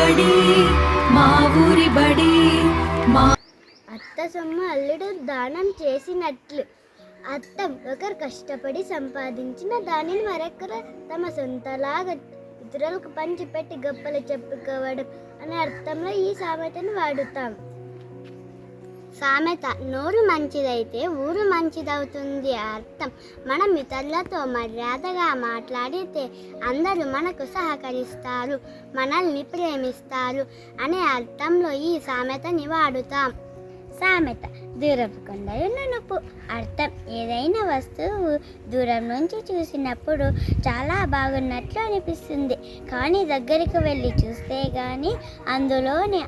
బడి మా ఊరి బడి మా అత్త సొమ్ము అల్లుడు దానం చేసినట్లు. అర్థం: ఒకరు కష్టపడి సంపాదించిన దానిని మరొకరు తమ సొంతలాగా ఇతరులకు పంచిపెట్టి గొప్పలు చెప్పుకోవడం అనే అర్థంలో ఈ సామెతను వాడుతాం. సామెత: నోరు మంచిదైతే ఊరు మంచిదవుతుంది. అర్థం: మనం ఇతరులతో మర్యాదగా మాట్లాడితే అందరూ మనకు సహకరిస్తారు, మనల్ని ప్రేమిస్తారు అనే అర్థంలో ఈ సామెతని వాడుతాం. సామెత: దూరపు కొండలు నునుపు. అర్థం: ఏదైనా వస్తువు దూరం నుంచి చూసినప్పుడు చాలా బాగున్నట్లు అనిపిస్తుంది, కానీ దగ్గరికి వెళ్ళి చూస్తే కానీ అందులోని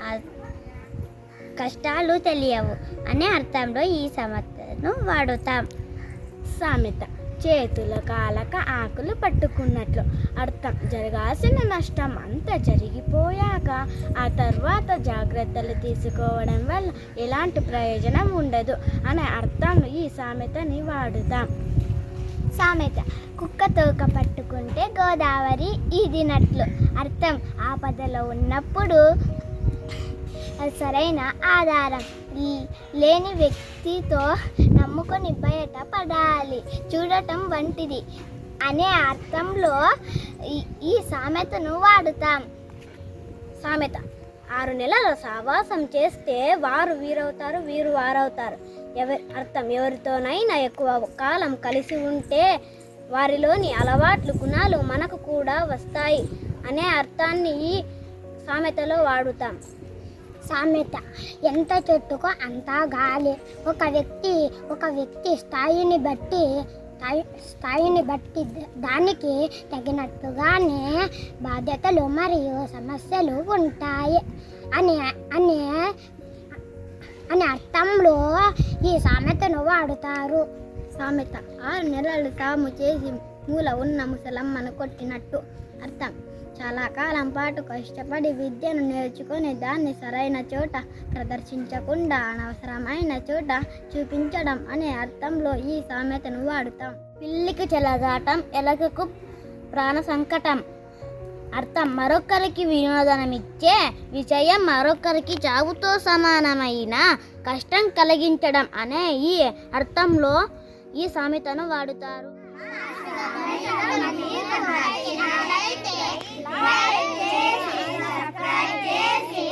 కష్టాలు తెలియవు అనే అర్థంలో ఈ సామెతను వాడుతాం. సామెత: చేతుల కాలక ఆకులు పట్టుకున్నట్లు. అర్థం: జరగాల్సిన నష్టం అంతా జరిగిపోయాక ఆ తర్వాత జాగ్రత్తలు తీసుకోవడం వల్ల ఎలాంటి ప్రయోజనం ఉండదు అనే అర్థంలో ఈ సామెతని వాడుతాం. సామెత: కుక్క తోక పట్టుకుంటే గోదావరి ఈదినట్లు. అర్థం: ఆపదలో ఉన్నప్పుడు సరైన ఆధారం లేని వ్యక్తితో నమ్ముకొని బయటపడాలి చూడటం వంటిది అనే అర్థంలో ఈ సామెతను వాడుతాం. సామెత: 6 నెలల సావాసం చేస్తే వారు వీరవుతారు, వీరు వారవుతారు. అర్థం: ఎవరితోనైనా ఎక్కువ కాలం కలిసి ఉంటే వారిలోని అలవాట్లు, గుణాలు మనకు కూడా వస్తాయి అనే అర్థాన్ని ఈ సామెతలో వాడుతాం. సామెత: ఎంత చెట్టుకో అంత గాలి. ఒక వ్యక్తి స్థాయిని బట్టి దానికి తగినట్టుగానే బాధ్యతలు మరియు సమస్యలు ఉంటాయి అనే అర్థంలో ఈ సామెతను వాడుతారు. సామెత: 6 నెలలు తాము చేసి మూల ఉన్న ముసలమ్మను కొట్టినట్టు. అర్థం: చాలా కాలం పాటు కష్టపడి విద్యను నేర్చుకొని దాన్ని సరైన చోట ప్రదర్శించకుండా అనవసరమైన చోట చూపించడం అనే అర్థంలో ఈ సామెతను వాడుతాం. పిల్లికి చెలగాటం, ఎలకకు ప్రాణ సంకటం. అర్థం: మరొకరికి వినోదనమిచ్చే విషయం మరొకరికి చావుతో సమానమైన కష్టం కలిగించడం అనే ఈ అర్థంలో ఈ సామెతను వాడుతారు. లైక్ చేసి సబ్స్క్రైబ్ చేసి